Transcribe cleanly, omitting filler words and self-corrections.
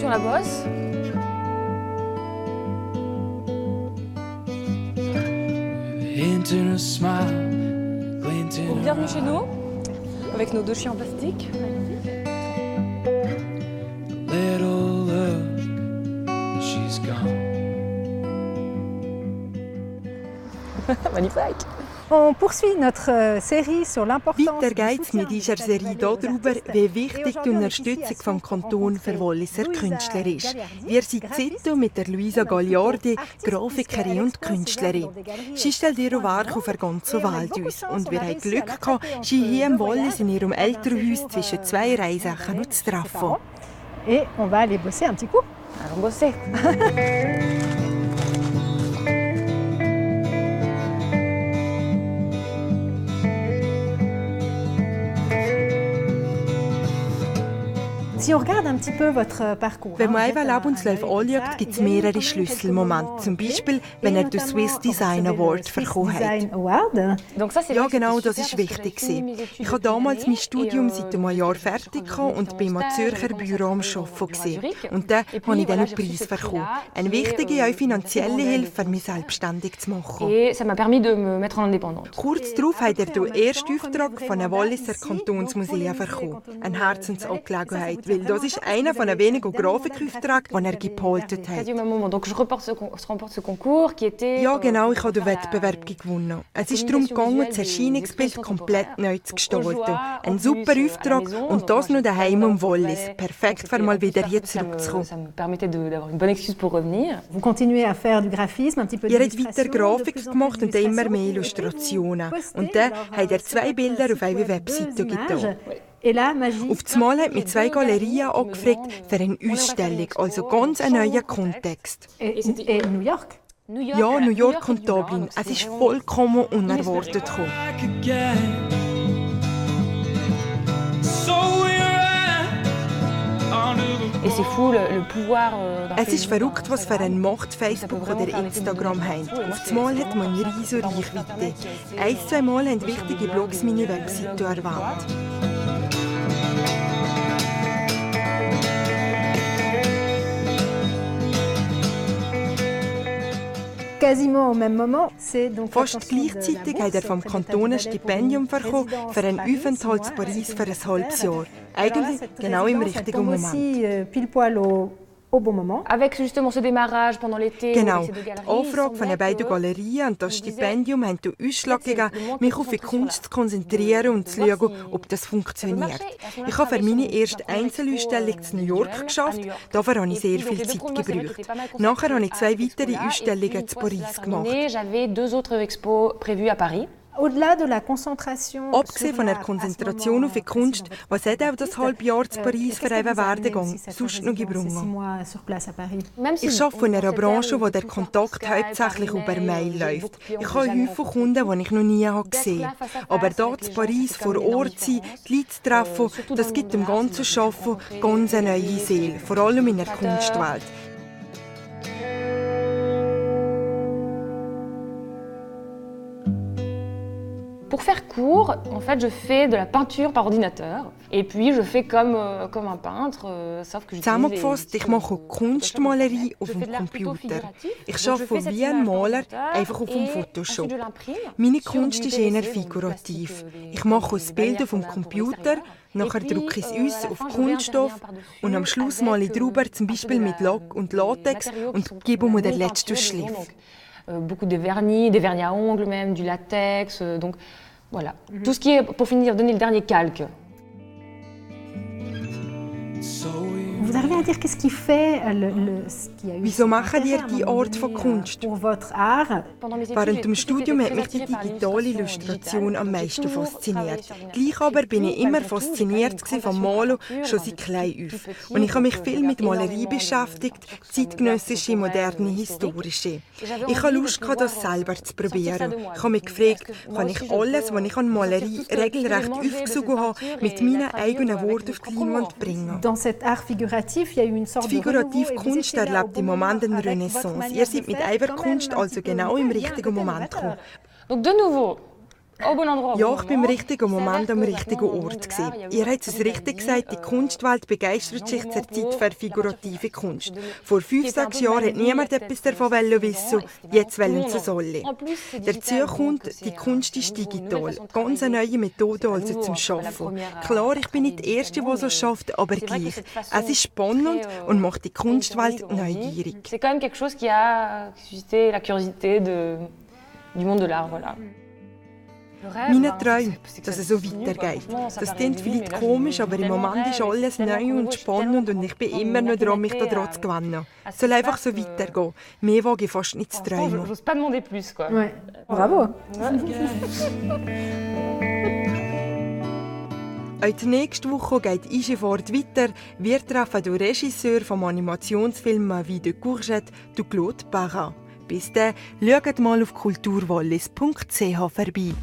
sur la bosse. Bienvenue chez nous, avec nos 2 chiens en plastique. Magnifique. On poursuit notre série sur l'importance. Weiter geht's mit dieser Serie darüber, wie wichtig die Unterstützung vom Kanton für Walliser Künstler ist. Wir sind Zito mit der Luisa Gagliardi, Grafikerin und Künstlerin. Sie stellt ihre Werke auf der ganzen Welt aus. Und wir hatten Glück gehabt, sie hier im Wallis in ihrem Elternhaus zwischen 2 Reisachen zu treffen. Et on va aller bosser un petit coup. Allons bosser. Si on regarde un petit peu votre parcours. Wenn man einfach Lebenslauf anschaut, gibt es mehrere Schlüsselmomente. Zum Beispiel, wenn er den Swiss Design Award bekommen hat. Ja, genau, das war wichtig. Ich habe damals mein Studium seit einem Jahr fertig und bin im Zürcher Büro am Arbeiten. Und dann habe ich den Preis bekommen. Eine wichtige, auch finanzielle Hilfe, mich selbstständig zu machen. Kurz darauf hat er den ersten Auftrag von einem Walliser Kantonsmuseum bekommen. Eine Herzensangelegenheit. Weil das ist einer von den wenigen Grafikaufträgen, die er gehalten hat. Ja, genau, ich habe den Wettbewerb gewonnen. Es ist darum gegangen, das Erscheinungsbild komplett neu zu gestalten. Ein super Auftrag und das nur daheim im Wallis. Perfekt, für mal wieder hier zurückzukommen. Vous continuez à faire du graphisme, un petit peu Er hat weiter Grafik gemacht und immer mehr Illustrationen. Und dann hat er 2 Bilder auf eine Webseite getan. Auf einmal hat mich 2 Galerien angefragt für eine Ausstellung, also ganz ein neuer Kontext. New York? Ja, New York und Dublin. Es ist vollkommen unerwartet gekommen. Es ist verrückt, was für eine Macht Facebook oder Instagram haben. Auf einmal hat man eine riesige Reichweite. 1-2 Mal haben wichtige Blogs meine Webseite erwähnt. Fast gleichzeitig hat er vom Kanton ein Stipendium bekommen für einen Aufenthalt in Paris für ein halbes Jahr. Eigentlich genau im richtigen Moment. Avec justement ce démarrage pendant l'été. Genau, die Anfrage von den beiden Galerien und das Stipendium haben den Ausschlag gegeben, mich auf die Kunst zu konzentrieren und zu schauen, ob das funktioniert. Ich habe für meine erste Einzelausstellung in New York geschafft, dafür habe ich sehr viel Zeit gebraucht. Nachher habe ich 2 weitere Ausstellungen in Paris gemacht. J'avais 2 autres expos prévues à Paris. Abgesehen von der Konzentration auf die Kunst, was hat auch das halbe Jahr zu Paris für einen Werdegang sonst noch gebracht? Ich arbeite in einer Branche, wo der Kontakt hauptsächlich über Mail läuft. Ich habe viele Kunden, die ich noch nie gesehen habe. Aber hier zu Paris vor Ort sein, die Leute zu treffen, das gibt dem ganzen Arbeiten ganz eine neue Seele, vor allem in der Kunstwelt. Pour faire court, en fait, je fais de la peinture par ordinateur. Et puis, je fais comme un peintre, sauf que Zusammengefasst, ich mache Kunstmalerei auf dem Computer. Ich arbeite wie ein Maler, einfach auf dem Photoshop. Meine Kunst ist eher figurativ. Ich mache das Bild auf dem Computer, nachher drucke ich es aus auf Kunststoff und am Schluss male ich drüber, zum Beispiel mit Lack und Latex und gebe mir den letzten Schliff. Beaucoup de vernis, des vernis à ongles même, du latex, donc voilà. Tout ce qui est pour finir, donner le dernier calque. Vous arrivez à dire qu'est-ce qui fait ce qui a eu Wieso machen ihr diese Art von Kunst? pour votre art? Während dem Studium hat mich die digitale Illustration am meisten fasziniert. Gleich aber bin ich immer fasziniert vom Malen, schon seit klein auf. Und ich habe mich viel mit Malerei beschäftigt, zeitgenössische, moderne, historische. Ich hatte Lust, das selber zu probieren. Ich habe mich gefragt, kann ich alles, was ich an Malerei regelrecht aufgesogen habe, mit meinen eigenen Worten auf die Leinwand bringen? Dans cet art figuratif, il y a eu une sorte Die figurative Kunst erlebt im Moment eine Renaissance. Ihr seid mit eurer Kunst also genau im richtigen Moment gekommen. Donc de nouveau, Ja, ich bin im richtigen Moment am richtigen Ort gewesen. Ihr habt es richtig gesagt, die Kunstwelt begeistert sich zurzeit für figurative Kunst. Vor 5-6 Jahren hat niemand etwas davon wissen, jetzt wollen sie es alle. Dazu kommt, die Kunst ist digital. Ganz eine neue Methode also zum Arbeiten. Klar, ich bin nicht die Erste, die so schafft, aber gleich. Es ist spannend und macht die Kunstwelt neugierig. C'est quand même quelque chose qui a suscité la curiosité du monde de l'art, voilà. Meine Träume, dass es so weitergeht. Das klingt vielleicht komisch, aber im Moment ist alles neu und spannend und ich bin immer noch dran, mich daran zu gewinnen. Es soll einfach so weitergehen. Mehr wage ich fast nicht zu träumen. J'ose pas demander plus, quoi. Ouais. Bravo. Auch die nächste Woche geht Igefort weiter. Wir treffen den Regisseur vom Animationsfilm Ma vie de Courgette, Claude Parra. Bis dann, schaut mal auf kulturwallis.ch vorbei.